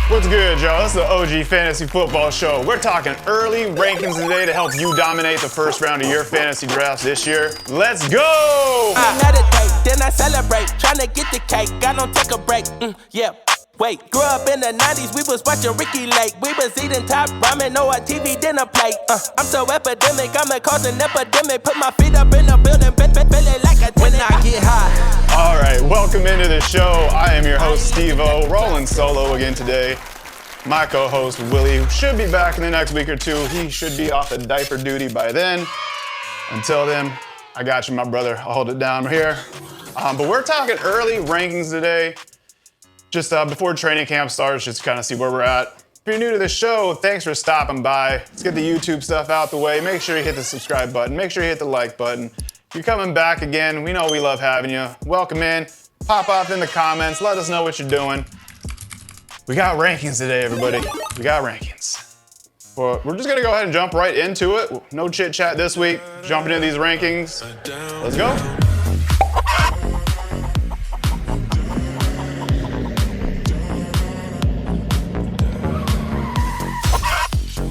What's good, y'all? This is the OG Fantasy Football Show. We're talking early rankings today to help you dominate the first round of your fantasy drafts this year. Let's go! I meditate, then I celebrate. Tryna get the cake, I don't take a break. Yeah. Wait, grew up in the 90s, we was watching Ricky Lake. We was eating top ramen, no a TV dinner plate. I'm so epidemic, I'm a causing epidemic. Put my feet up in the building, belly like a when I get high. All right, welcome into the show. I am your host, Steve-O, rolling solo again today. My co-host, Willie, should be back in the next week or two. He should be off of diaper duty by then. Until then, I got you, my brother. I'll hold it down here. But we're talking early rankings today. Just before training camp starts, just to kind of see where we're at. If you're new to the show, thanks for stopping by. Let's get the YouTube stuff out the way. Make sure you hit the subscribe button. Make sure you hit the like button. If you're coming back again, we know we love having you. Welcome in. Pop off in the comments. Let us know what you're doing. We got rankings today, everybody. We got rankings. Well, we're just gonna go ahead and jump right into it. No chit chat this week. Jumping into these rankings. Let's go.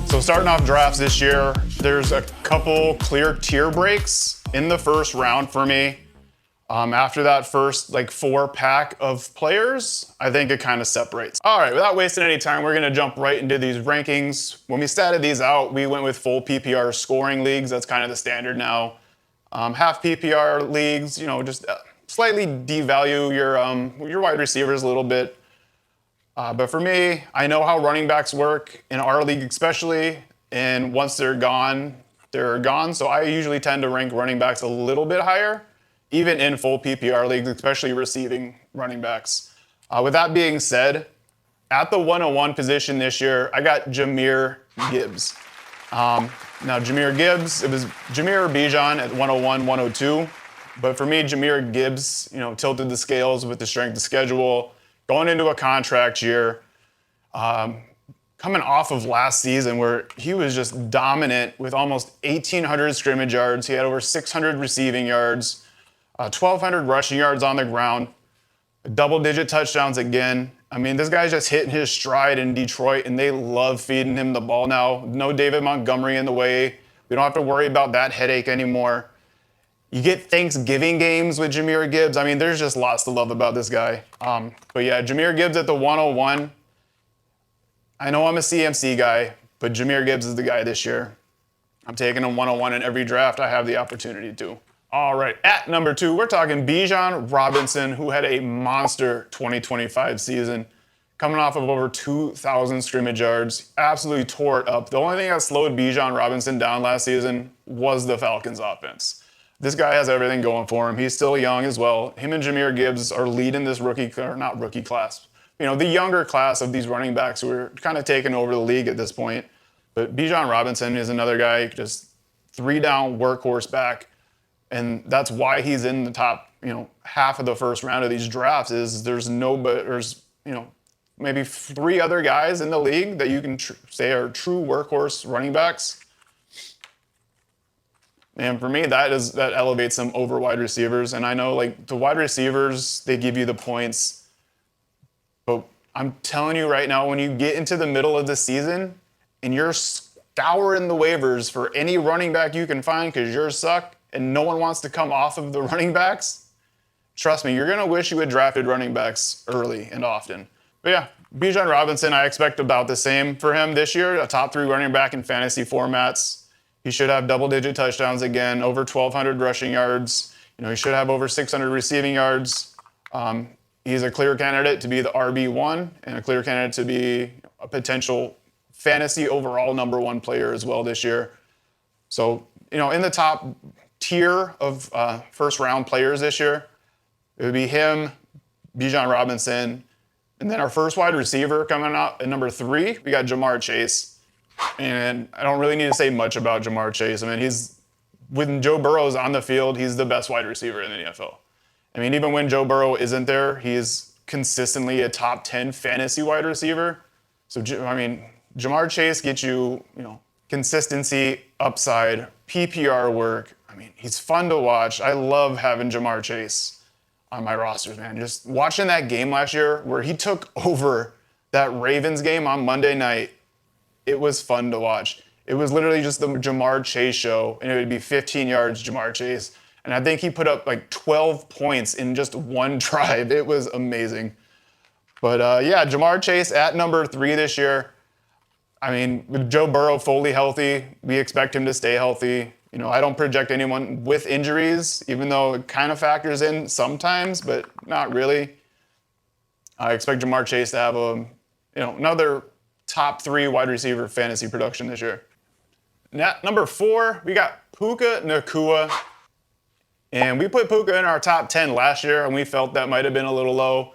So starting off drafts this year, there's a couple clear tier breaks in the first round for me. After that first 4-pack of players, I think it kind of separates. All right, without wasting any time, we're gonna jump right into these rankings. When we statted these out, we went with full PPR scoring leagues. That's kind of the standard now. Half PPR leagues, just slightly devalue your wide receivers a little bit. But for me, I know how running backs work in our league especially, and once they're gone, they're gone. So I usually tend to rank running backs a little bit higher, even in full PPR leagues, especially receiving running backs. With that being said, at the 101 position this year, I got Jahmyr Gibbs. Now Jahmyr Gibbs, it was Jahmyr or Bijan at 101, 102. But for me, Jahmyr Gibbs, tilted the scales with the strength of schedule. Going into a contract year, coming off of last season where he was just dominant with almost 1,800 scrimmage yards. He had over 600 receiving yards, 1,200 rushing yards on the ground, double-digit touchdowns again. I mean, this guy's just hitting his stride in Detroit, and they love feeding him the ball now. No David Montgomery in the way. We don't have to worry about that headache anymore. You get Thanksgiving games with Jahmyr Gibbs. I mean, there's just lots to love about this guy. But yeah, Jahmyr Gibbs at the 101. I know I'm a CMC guy, but Jahmyr Gibbs is the guy this year. I'm taking him 101 in every draft I have the opportunity to. All right, at number 2, we're talking Bijan Robinson, who had a monster 2025 season, coming off of over 2,000 scrimmage yards. Absolutely tore it up. The only thing that slowed Bijan Robinson down last season was the Falcons' offense. This guy has everything going for him. He's still young as well. Him and Jahmyr Gibbs are leading this not rookie class. The younger class of these running backs who are kind of taking over the league at this point. But Bijan Robinson is another guy, just 3-down workhorse back. And that's why he's in the top, half of the first round of these drafts is there's maybe 3 other guys in the league that you can say are true workhorse running backs. And for me, that elevates them over wide receivers. And I know the wide receivers, they give you the points. But I'm telling you right now, when you get into the middle of the season and you're scouring the waivers for any running back you can find because yours suck and no one wants to come off of the running backs, trust me, you're going to wish you had drafted running backs early and often. But yeah, Bijan Robinson, I expect about the same for him this year, a top 3 running back in fantasy formats. He should have double-digit touchdowns again, over 1,200 rushing yards. He should have over 600 receiving yards. He's a clear candidate to be the RB1 and a clear candidate to be a potential fantasy overall number 1 player as well this year. So, in the top tier of first-round players this year, it would be him, Bijan Robinson, and then our first wide receiver coming out at number 3, we got Ja'Marr Chase. And I don't really need to say much about Ja'Marr Chase. I mean, when Joe Burrow's on the field, he's the best wide receiver in the NFL. I mean, even when Joe Burrow isn't there, he's consistently a top 10 fantasy wide receiver. So, Ja'Marr Chase gets you, consistency, upside, PPR work. I mean, he's fun to watch. I love having Ja'Marr Chase on my rosters, man. Just watching that game last year where he took over That Ravens game on Monday night, it was fun to watch. It was literally just the Jamar Chase show, and it would be 15 yards, Jamar Chase. And I think he put up like 12 points in just one drive. It was amazing. But yeah, Jamar Chase at number 3 this year. I mean, with Joe Burrow fully healthy, we expect him to stay healthy. You know, I don't project anyone with injuries, even though it kind of factors in sometimes, but not really. I expect Jamar Chase to have another top 3 wide receiver fantasy production this year. Number 4, we got Puka Nacua. And we put Puka in our top 10 last year, and we felt that might have been a little low.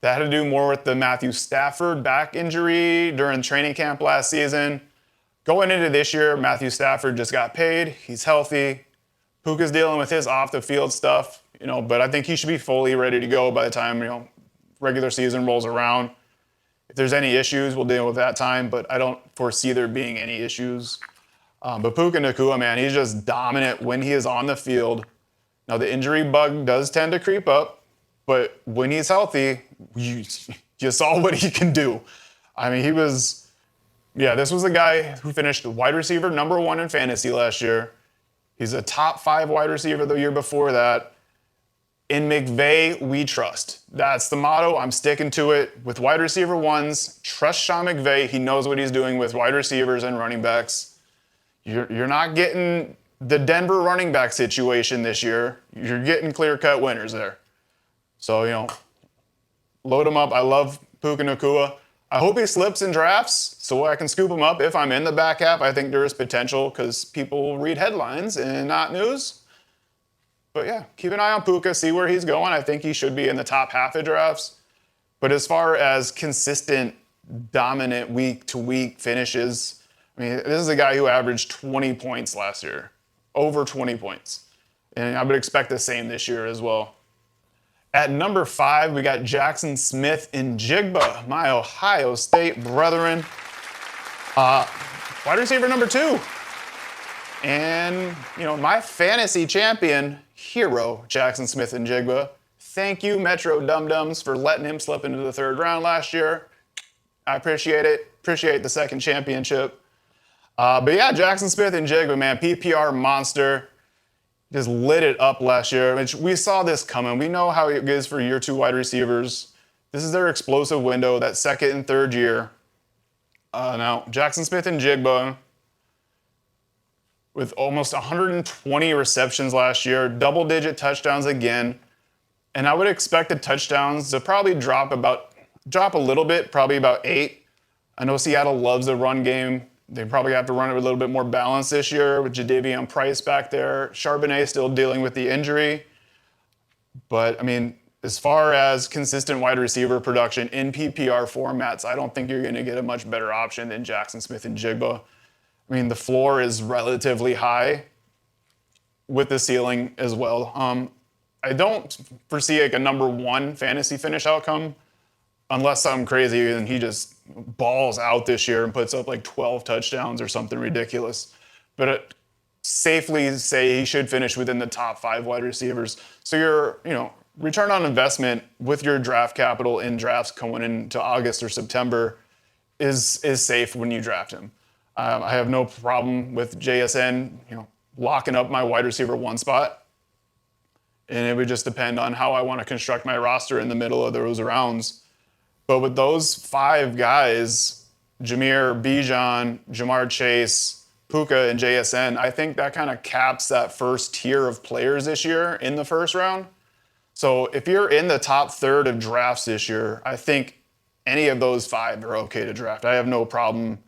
That had to do more with the Matthew Stafford back injury during training camp last season. Going into this year, Matthew Stafford just got paid. He's healthy. Puka's dealing with his off-the-field stuff, but I think he should be fully ready to go by the time, regular season rolls around. If there's any issues, we'll deal with that time, but I don't foresee there being any issues. But Puka Nacua, man, he's just dominant when he is on the field. Now, the injury bug does tend to creep up, but when he's healthy, you saw what he can do. I mean, this was a guy who finished wide receiver number 1 in fantasy last year. He's a top 5 wide receiver the year before that. In McVay, we trust. That's the motto. I'm sticking to it. With wide receiver 1s, trust Sean McVay. He knows what he's doing with wide receivers and running backs. You're not getting the Denver running back situation this year. You're getting clear-cut winners there. So, load him up. I love Puka Nacua. I hope he slips in drafts so I can scoop him up if I'm in the back half. I think there is potential because people will read headlines and not news. But yeah, keep an eye on Puka, see where he's going. I think he should be in the top half of drafts. But as far as consistent, dominant week-to-week finishes, I mean, this is a guy who averaged 20 points last year. Over 20 points. And I would expect the same this year as well. At number 5, we got Jackson Smith and Jigba, my Ohio State brethren. Wide receiver number 2. And, my fantasy champion, hero, Jackson Smith and Jigba. Thank you, Metro Dum-Dums, for letting him slip into the 3rd round last year. I appreciate it. Appreciate the 2nd championship. But yeah, Jackson Smith and Jigba, man, PPR monster. Just lit it up last year. We saw this coming. We know how it is for year 2 wide receivers. This is their explosive window, that 2nd and 3rd year. Now, Jackson Smith and Jigba, with almost 120 receptions last year, double-digit touchdowns again. And I would expect the touchdowns to probably drop a little bit, probably about 8. I know Seattle loves the run game. They probably have to run it a little bit more balanced this year with Jadeveon Price back there. Charbonnet still dealing with the injury. But, I mean, as far as consistent wide receiver production in PPR formats, I don't think you're going to get a much better option than Jackson Smith and Jigba. I mean, the floor is relatively high with the ceiling as well. I don't foresee like a number 1 fantasy finish outcome unless something crazy and he just balls out this year and puts up like 12 touchdowns or something ridiculous. But safely say he should finish within the top 5 wide receivers. So your return on investment with your draft capital in drafts going into August or September is safe when you draft him. I have no problem with JSN, locking up my wide receiver 1 spot. And it would just depend on how I want to construct my roster in the middle of those rounds. But with those 5 guys, Jameer, Bijan, Jamar Chase, Puka, and JSN, I think that kind of caps that first tier of players this year in the 1st round. So if you're in the top 3rd of drafts this year, I think any of those 5 are okay to draft. I have no problem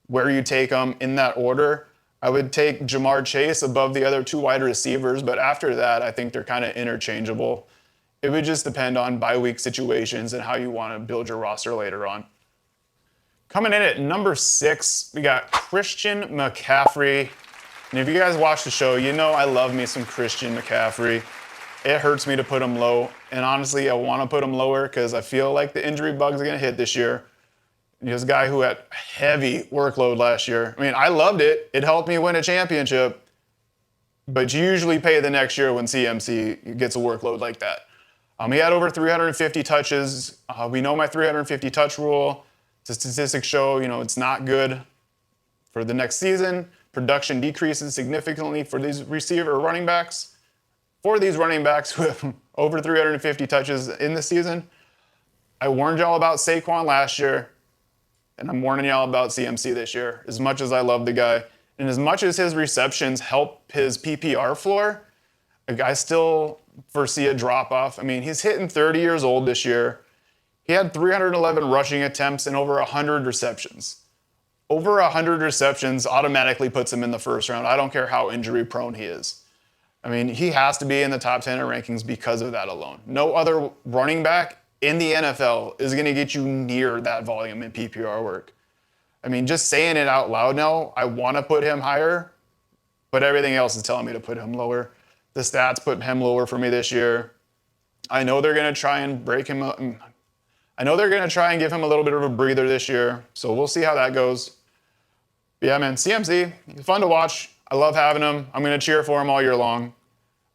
where you take them in that order. I would take Jamar Chase above the other 2 wide receivers, but after that, I think they're kind of interchangeable. It would just depend on bye-week situations and how you want to build your roster later on. Coming in at number 6, we got Christian McCaffrey. And if you guys watch the show, you know I love me some Christian McCaffrey. It hurts me to put him low, and honestly, I want to put him lower because I feel like the injury bug's going to hit this year. He's a guy who had heavy workload last year. I mean, I loved it. It helped me win a championship. But you usually pay the next year when CMC gets a workload like that. He had over 350 touches. We know my 350 touch rule. The statistics show, it's not good for the next season. Production decreases significantly for these running backs. For these running backs who have over 350 touches in the season, I warned y'all about Saquon last year, and I'm warning y'all about CMC this year. As much as I love the guy, and as much as his receptions help his PPR floor, I still foresee a drop-off. I mean, he's hitting 30 years old this year. He had 311 rushing attempts and over 100 receptions. Over 100 receptions automatically puts him in the first round. I don't care how injury-prone he is. I mean, he has to be in the top 10 in rankings because of that alone. No other running back in the NFL is going to get you near that volume in PPR work. I mean, just saying it out loud now, I want to put him higher, but everything else is telling me to put him lower. The stats put him lower for me this year. I know they're going to try and break him up. I know they're going to try and give him a little bit of a breather this year, so we'll see how that goes. But yeah, man, CMC, he's fun to watch. I love having him. I'm going to cheer for him all year long.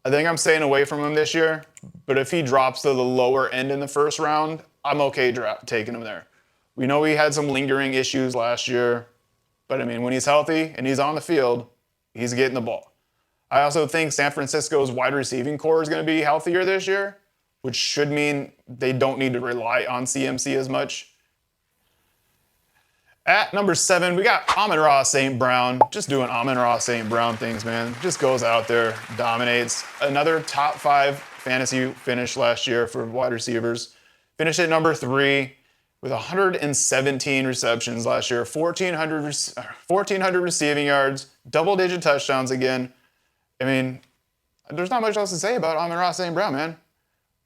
I think I'm staying away from him this year, but if he drops to the lower end in the first round, I'm okay taking him there. We know he had some lingering issues last year, but I mean, when he's healthy and he's on the field, he's getting the ball. I also think San Francisco's wide receiving core is going to be healthier this year, which should mean they don't need to rely on CMC as much. At number 7, we got Amon-Ra St. Brown. Just doing Amon-Ra St. Brown things, man. Just goes out there, dominates. Another top 5 fantasy finish last year for wide receivers. Finished at number 3 with 117 receptions last year, 1,400 receiving yards, double-digit touchdowns again. I mean, there's not much else to say about Amon-Ra St. Brown, man.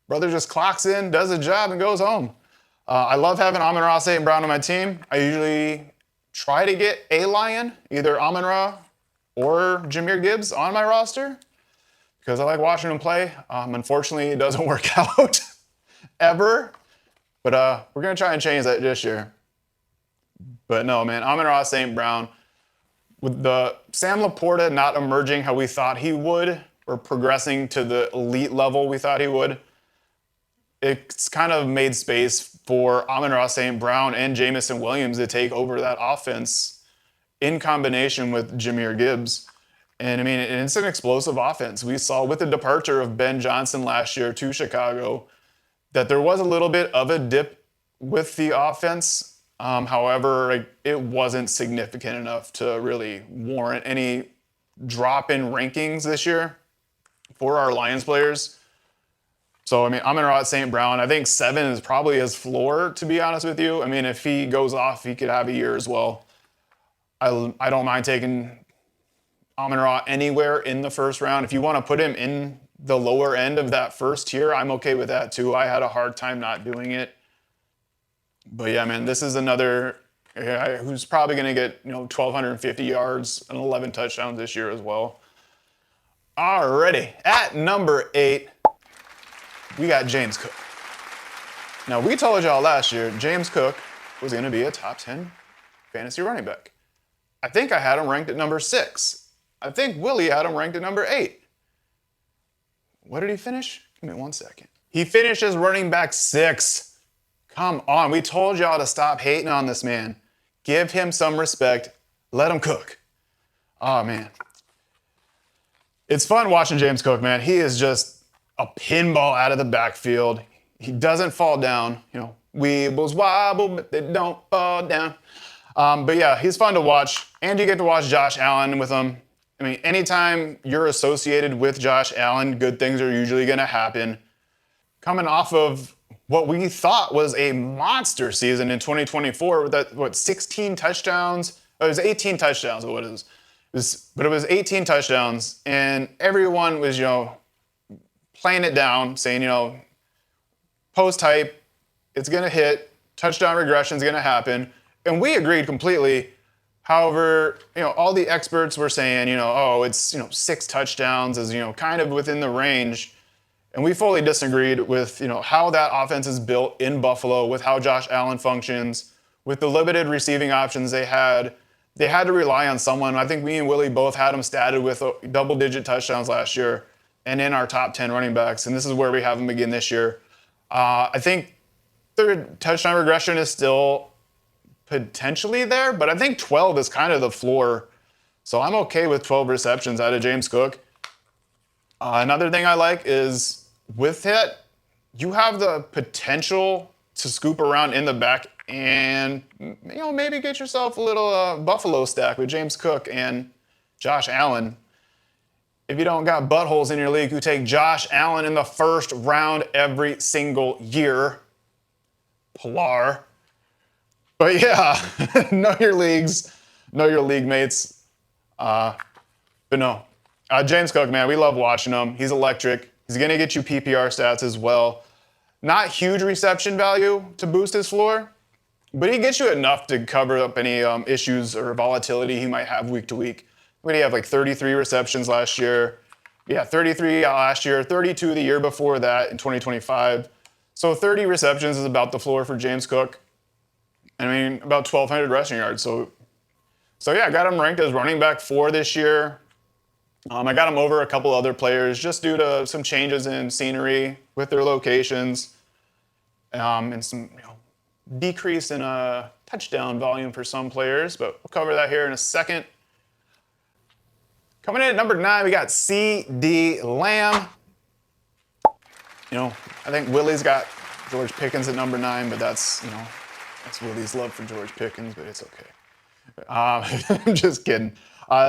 Brother just clocks in, does a job, and goes home. I love having Amon-Ra St. Brown on my team. I usually try to get a Lion, either Amon-Ra or Jahmyr Gibbs on my roster because I like watching him play. Unfortunately, it doesn't work out ever, but we're going to try and change that this year. But no, man, Amon-Ra St. Brown, with the Sam Laporta not emerging how we thought he would or progressing to the elite level we thought he would, it's kind of made space for Amon-Ra St. Brown and Jamison Williams to take over that offense in combination with Jahmyr Gibbs. And I mean, it's an explosive offense. We saw with the departure of Ben Johnson last year to Chicago that there was a little bit of a dip with the offense. However, it wasn't significant enough to really warrant any drop in rankings this year for our Lions players. So, I mean, Amon-Ra St. Brown, I think 7 is probably his floor, to be honest with you. I mean, if he goes off, he could have a year as well. I don't mind taking Amon-Ra anywhere in the first round. If you want to put him in the lower end of that first tier, I'm okay with that too. I had a hard time not doing it. But yeah, man, this is another guy who's probably going to get 1,250 yards and 11 touchdowns this year as well. Alrighty, at number 8, we got James Cook. Now, we told y'all last year James Cook was going to be a top 10 fantasy running back. I think I had him ranked at number 6. I think Willie had him ranked at number 8. What did he finish? Give me 1 second. He finished as running back 6. Come on, we told y'all to stop hating on this man. Give him some respect. Let him cook. Oh, man. It's fun watching James Cook, man. He is just a pinball out of the backfield. He doesn't fall down. Weebles wobble, but they don't fall down. But yeah, he's fun to watch. And you get to watch Josh Allen with him. I mean, anytime you're associated with Josh Allen, good things are usually going to happen. Coming off of what we thought was a monster season in 2024 with that, 16 touchdowns? Oh, it was 18 touchdowns, what it is. But it was 18 touchdowns, and everyone was, playing it down, saying, post hype, it's going to hit, touchdown regression is going to happen. And we agreed completely. However, all the experts were saying, it's, 6 touchdowns is, kind of within the range. And we fully disagreed with, how that offense is built in Buffalo, with how Josh Allen functions, with the limited receiving options they had. They had to rely on someone. I think me and Willie both had him statted with double-digit touchdowns last year and in our top 10 running backs. And this is where we have him again this year. I think the touchdown regression is still potentially there, but I think 12 is kind of the floor. So I'm okay with 12 receptions out of James Cook. Another thing I like is with it, you have the potential to scoop around in the back and maybe get yourself a little Buffalo stack with James Cook and Josh Allen. If you don't got buttholes in your league who take Josh Allen in the first round every single year, Pilar. But yeah, know your leagues, know your league mates. But no, James Cook, man, we love watching him. He's electric. He's gonna get you PPR stats as well. Not huge reception value to boost his floor, but he gets you enough to cover up any issues or volatility he might have week to week. What did he have, like 33 receptions last year? Yeah, 33 last year, 32 the year before that in 2025. So 30 receptions is about the floor for James Cook. I mean, about 1,200 rushing yards. So yeah, I got him ranked as running back 4 this year. I got him over a couple other players just due to some changes in scenery with their locations, and some decrease in touchdown volume for some players. But we'll cover that here in a second. Coming in at number 9, we got C.D. Lamb. I think Willie's got George Pickens at number 9, but that's Willie's love for George Pickens, but it's okay. I'm just kidding.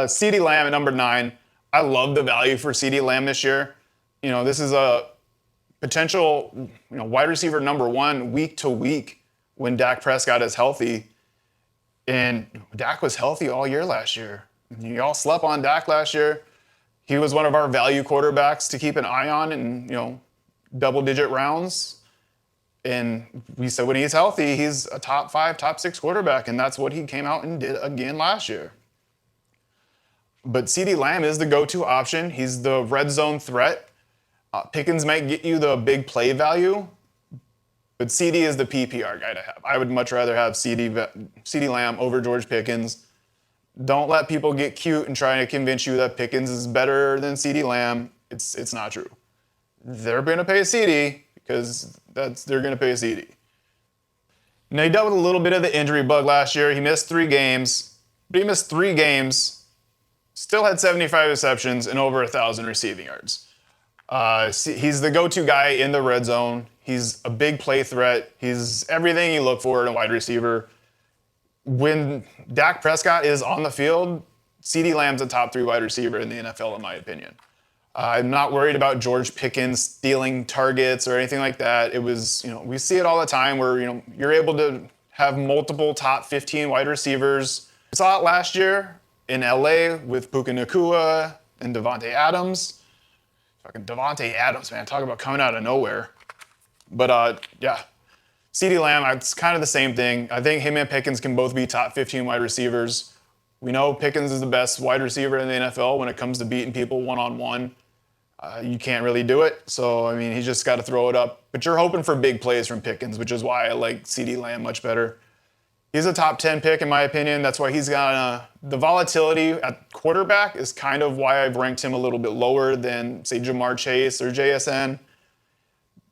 C.D. Lamb at number 9. I love the value for C.D. Lamb this year. This is a potential wide receiver number 1 week to week when Dak Prescott is healthy. And Dak was healthy all year last year. Y'all slept on Dak last year. He was one of our value quarterbacks to keep an eye on in, double-digit rounds. And we said when he's healthy, he's a top 5, top 6 quarterback, and that's what he came out and did again last year. But C.D. Lamb is the go-to option. He's the red zone threat. Pickens might get you the big play value, but C.D. is the PPR guy to have. I would much rather have C.D. Lamb over George Pickens. Don't let people get cute and try to convince you that Pickens is better than C.D. Lamb. It's not true. They're going to pay C.D. because they're going to pay C.D. Now, he dealt with a little bit of the injury bug last year. He missed 3 games, but he missed 3 games, still had 75 receptions and over 1,000 receiving yards. He's the go-to guy in the red zone. He's a big play threat. He's everything you look for in a wide receiver. When Dak Prescott is on the field, C.D. Lamb's a top 3 wide receiver in the NFL, in my opinion. I'm not worried about George Pickens stealing targets or anything like that. It was, we see it all the time where, you're able to have multiple top 15 wide receivers. We saw it last year in LA with Puka Nacua and Devontae Adams. Fucking Devontae Adams, man, talk about coming out of nowhere. But yeah, C.D. Lamb, it's kind of the same thing. I think him and Pickens can both be top 15 wide receivers. We know Pickens is the best wide receiver in the NFL when it comes to beating people one-on-one. You can't really do it, so I mean, he's just got to throw it up. But you're hoping for big plays from Pickens, which is why I like C.D. Lamb much better. He's a top 10 pick in my opinion. That's why he's got the volatility at quarterback is kind of why I've ranked him a little bit lower than, say, Jamar Chase or JSN.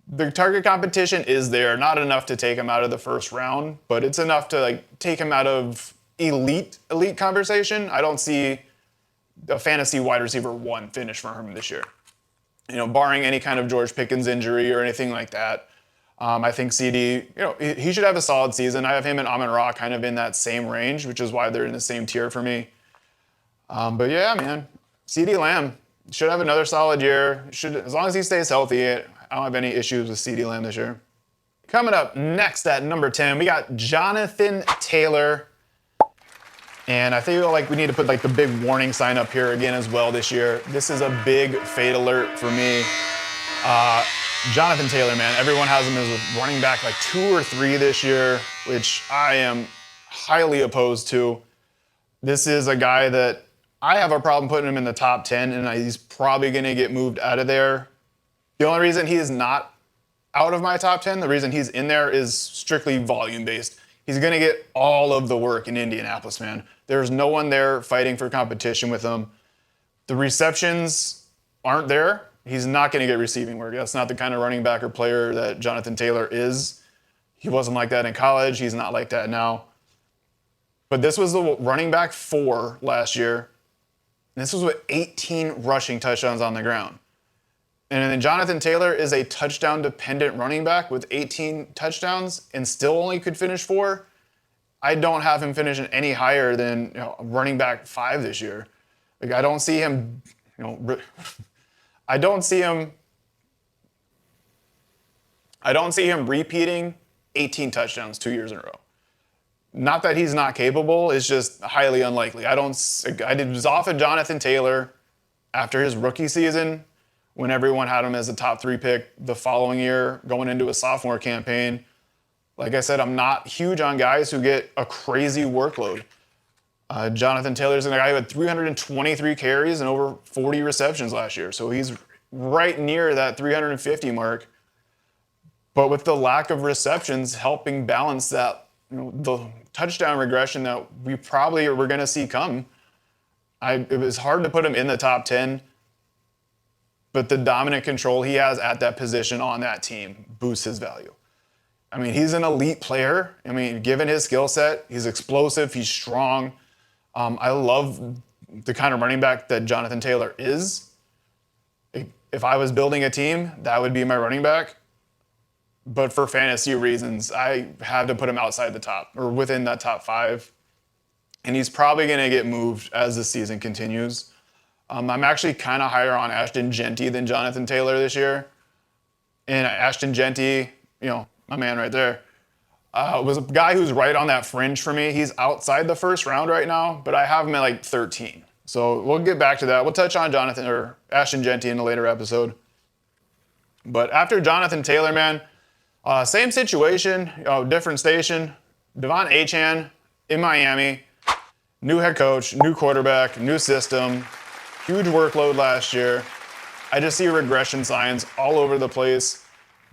The target competition is there, not enough to take him out of the first round, but it's enough to take him out of elite conversation. I don't see a fantasy wide receiver 1 finish for him this year. Barring any kind of George Pickens injury or anything like that. I think CD, he should have a solid season. I have him and Amon-Ra kind of in that same range, which is why they're in the same tier for me. But yeah, man, CD Lamb should have another solid year. As long as he stays healthy, I don't have any issues with CD Lamb this year. Coming up next at number 10, we got Jonathan Taylor. And I feel like we need to put the big warning sign up here again as well this year. This is a big fade alert for me. Jonathan Taylor, man, everyone has him as a running back 2 or 3 this year, which I am highly opposed to. This is a guy that I have a problem putting him in the top 10, and he's probably going to get moved out of there. The only reason he is not out of my top 10, the reason he's in there is strictly volume-based. He's going to get all of the work in Indianapolis, man. There's no one there fighting for competition with him. The receptions aren't there. He's not going to get receiving work. That's not the kind of running back or player that Jonathan Taylor is. He wasn't like that in college. He's not like that now. But this was the running back 4 last year. And this was with 18 rushing touchdowns on the ground. And then Jonathan Taylor is a touchdown-dependent running back with 18 touchdowns and still only could finish 4. I don't have him finishing any higher than running back 5 this year. Like, I don't see him, I don't see him repeating 18 touchdowns 2 years in a row. Not that he's not capable, it's just highly unlikely. I was off of Jonathan Taylor after his rookie season when everyone had him as a top 3 pick the following year going into a sophomore campaign. Like I said, I'm not huge on guys who get a crazy workload. Jonathan Taylor's a guy who had 323 carries and over 40 receptions last year. So he's right near that 350 mark. But with the lack of receptions helping balance that, the touchdown regression that we probably were going to see come, it was hard to put him in the top 10. But the dominant control he has at that position on that team boosts his value. I mean, he's an elite player. I mean, given his skill set, he's explosive, he's strong. I love the kind of running back that Jonathan Taylor is. If I was building a team, that would be my running back. But for fantasy reasons, I have to put him outside the top or within that top 5. And he's probably going to get moved as the season continues. I'm actually kind of higher on Ashton Genty than Jonathan Taylor this year. And Ashton Genty, my man right there, was a guy who's right on that fringe for me. He's outside the first round right now, but I have him at like 13. So we'll get back to that. We'll touch on Ashton Genty in a later episode. But after Jonathan Taylor, man, same situation, different station. Devon Achane in Miami, new head coach, new quarterback, new system, huge workload last year. I just see regression signs all over the place.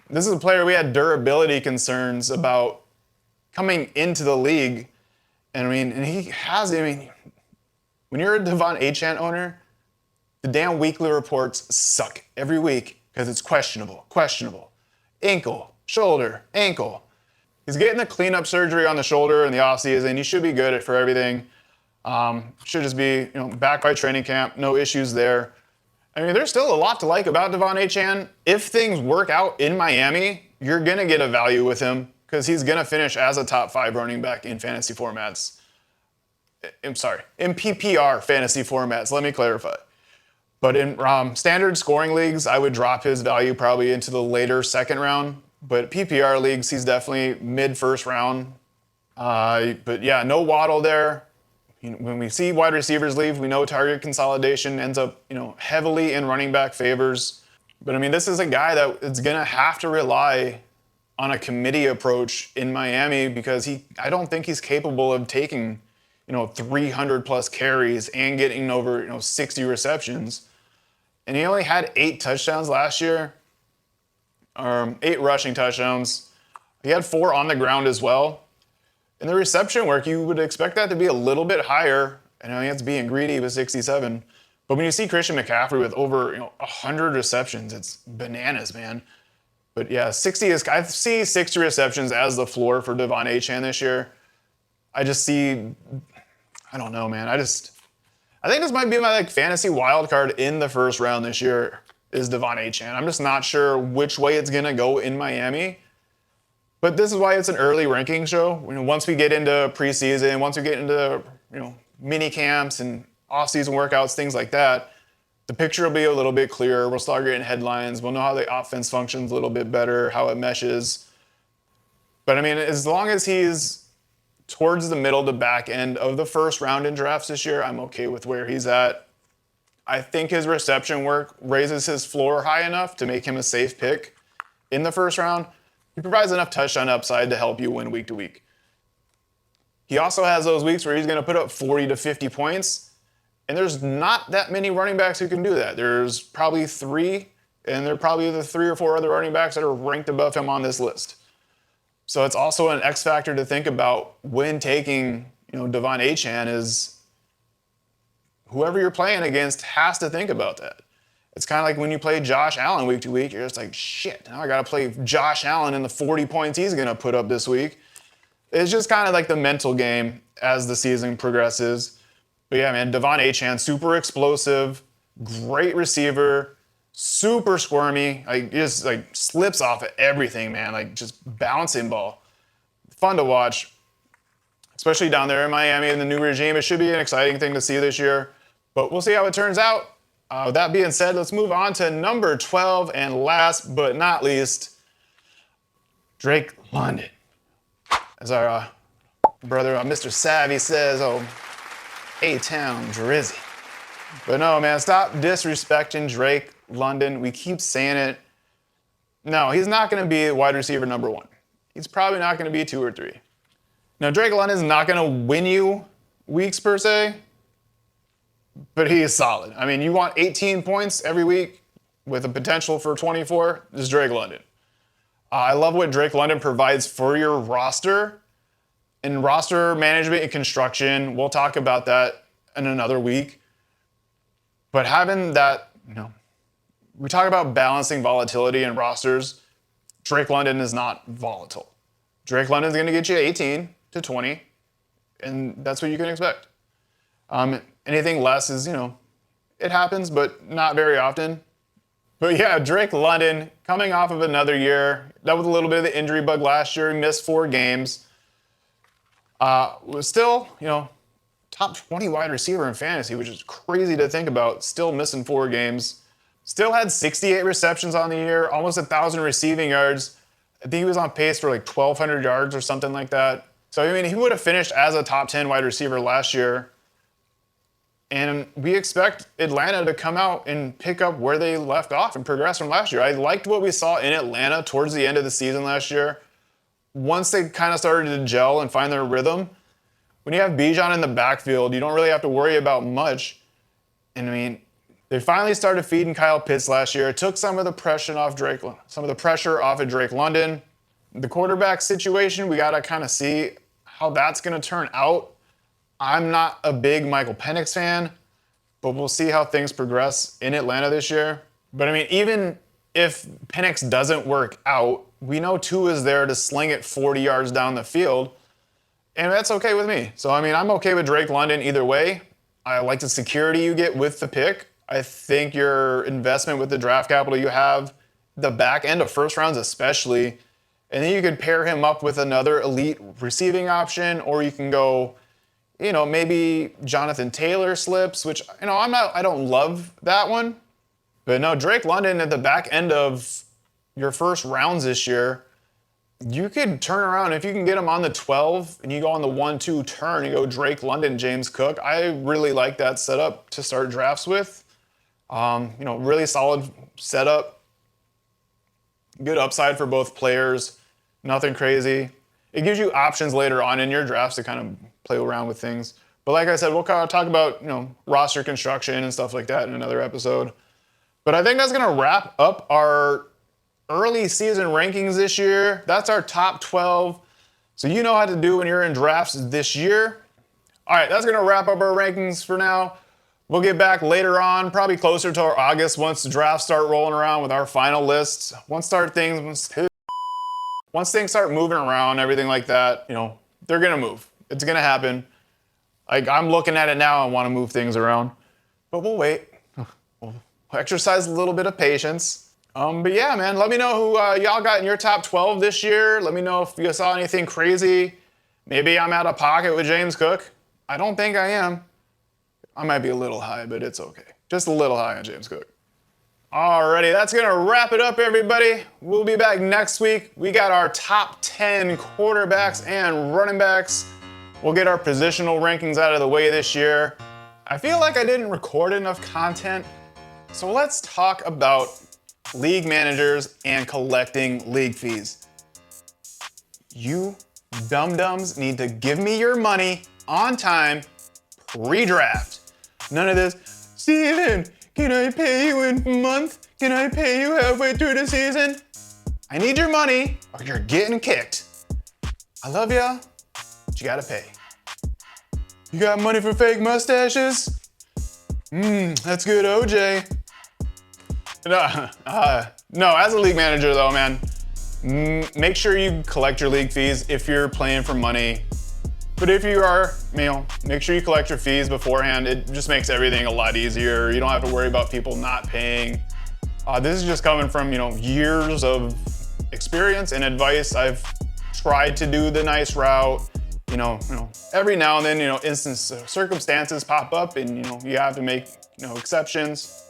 This is a player we had durability concerns about coming into the league. And when you're a Devon Achane owner, the damn weekly reports suck every week because it's questionable. Ankle, shoulder, ankle. He's getting the cleanup surgery on the shoulder in the offseason. He should be good for everything. Should just be back by training camp. No issues there. I mean, there's still a lot to like about Devon Achane. If things work out in Miami, you're going to get a value with him because he's going to finish as a top 5 running back in fantasy formats. I'm sorry, in PPR fantasy formats. Let me clarify. But in standard scoring leagues, I would drop his value probably into the later second round. But PPR leagues, he's definitely mid-first round. But yeah, no Waddle there. When we see wide receivers leave, we know target consolidation ends up, heavily in running back favors. But I mean, this is a guy that is going to have to rely on a committee approach in Miami because I don't think he's capable of taking, 300 plus carries and getting over, 60 receptions. And he only had 8 touchdowns last year, 8 rushing touchdowns. He had 4 on the ground as well. In the reception work, you would expect that to be a little bit higher. I know that's being greedy with 67. But when you see Christian McCaffrey with over 100 receptions, it's bananas, man. But yeah, I see 60 receptions as the floor for Devon Achane this year. I don't know, man. I think this might be my fantasy wild card in the first round this year is Devon Achane. I'm just not sure which way it's going to go in Miami. But this is why it's an early ranking show. Once we get into preseason, once we get into mini camps and off-season workouts, things like that, the picture will be a little bit clearer. We'll start getting headlines. We'll know how the offense functions a little bit better, how it meshes. But I mean, as long as he's towards the middle to back end of the first round in drafts this year, I'm okay with where he's at. I think his reception work raises his floor high enough to make him a safe pick in the first round. He provides enough touchdown upside to help you win week to week. He also has those weeks where he's going to put up 40 to 50 points, and there's not that many running backs who can do that. There's probably 3, and there are probably the 3 or 4 other running backs that are ranked above him on this list. So it's also an X factor to think about when taking, Devon Achane is whoever you're playing against has to think about that. It's kind of like when you play Josh Allen week to week, you're just like, shit, now I got to play Josh Allen and the 40 points he's going to put up this week. It's just kind of like the mental game. as the season progresses. But yeah, man, Devon Achane, super explosive, great receiver, super squirmy, like just like slips off of everything, man, like just bouncing ball. Fun to watch, especially down there in Miami in the new regime. It should be an exciting thing to see this year, but we'll see how it turns out. With that being said, let's move on to number 12, and last but not least, Drake London. As our brother, Mr. Savvy says, oh, A-Town Drizzy. But no, man, stop disrespecting Drake London. We keep saying it. No, he's not going to be wide receiver number 1. He's probably not going to be 2 or 3. Now, Drake London's not going to win you weeks per se, but he is solid. I mean, you want 18 points every week with a potential for 24, this is Drake London. I love what Drake London provides for your roster and roster management and construction. We'll talk about that in another week. But having that, we talk about balancing volatility in rosters. Drake London is not volatile. Drake London is going to get you 18 to 20, and that's what you can expect. Anything less is, it happens, but not very often. But yeah, Drake London coming off of another year, that was a little bit of the injury bug last year, he missed 4 games. Was still, top 20 wide receiver in fantasy, which is crazy to think about, still missing 4 games. Still had 68 receptions on the year, almost 1,000 receiving yards. I think he was on pace for like 1,200 yards or something like that. So, I mean, he would have finished as a top 10 wide receiver last year. And we expect Atlanta to come out and pick up where they left off and progress from last year. I liked what we saw in Atlanta towards the end of the season last year. Once they kind of started to gel and find their rhythm, when you have Bijan in the backfield, you don't really have to worry about much. And I mean, they finally started feeding Kyle Pitts last year. It took some of the pressure off of Drake London. The quarterback situation, we got to kind of see how that's going to turn out. I'm not a big Michael Penix fan, but we'll see how things progress in Atlanta this year. But I mean, even if Penix doesn't work out, we know Tua is there to sling it 40 yards down the field, and that's okay with me. So, I mean, I'm okay with Drake London either way. I like the security you get with the pick. I think your investment with the draft capital you have, the back end of first rounds especially, and then you could pair him up with another elite receiving option, or you can go, maybe Jonathan Taylor slips, which, I don't love that one. But no, Drake London at the back end of your first rounds this year, you could turn around. If you can get him on the 12 and you go on the 1-2 turn, you go Drake London, James Cook. I really like that setup to start drafts with. Really solid setup. Good upside for both players. Nothing crazy. It gives you options later on in your drafts to kind of play around with things. But like I said, we'll kind of talk about, roster construction and stuff like that in another episode. But I think that's going to wrap up our early season rankings this year. That's our top 12. So you know how to do when you're in drafts this year. All right, that's going to wrap up our rankings for now. We'll get back later on, probably closer to our August, once the drafts start rolling around with our final lists. Once things start moving around, everything like that, they're going to move. It's going to happen. Like, I'm looking at it now and want to move things around. But we'll wait. We'll exercise a little bit of patience. But yeah, man, let me know who y'all got in your top 12 this year. Let me know if you saw anything crazy. Maybe I'm out of pocket with James Cook. I don't think I am. I might be a little high, but it's okay. Just a little high on James Cook. Alrighty, that's going to wrap it up, everybody. We'll be back next week. We got our top 10 quarterbacks and running backs. We'll get our positional rankings out of the way this year. I feel like I didn't record enough content, so let's talk about league managers and collecting league fees. You dum-dums need to give me your money on time, pre-draft. None of this, Steven, can I pay you in a month? Can I pay you halfway through the season? I need your money or you're getting kicked. I love ya, but you gotta pay. You got money for fake mustaches? That's good, OJ. No, as a league manager though, man, make sure you collect your league fees if you're playing for money. But if you are, make sure you collect your fees beforehand. It just makes everything a lot easier. You don't have to worry about people not paying. This is just coming from, years of experience and advice. I've tried to do the nice route. Every now and then, circumstances pop up and, you have to make, exceptions.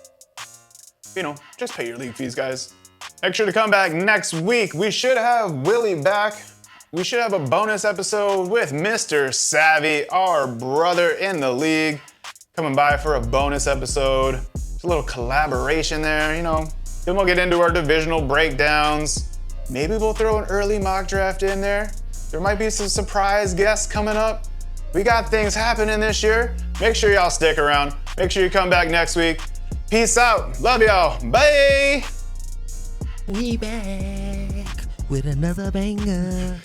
Just pay your league fees, guys. Make sure to come back next week. We should have Willie back. We should have a bonus episode with Mr. Savvy, our brother in the league, coming by for a bonus episode. It's a little collaboration there, Then we'll get into our divisional breakdowns. Maybe we'll throw an early mock draft in there. There might be some surprise guests coming up. We got things happening this year. Make sure y'all stick around. Make sure you come back next week. Peace out. Love y'all. Bye. We back with another banger.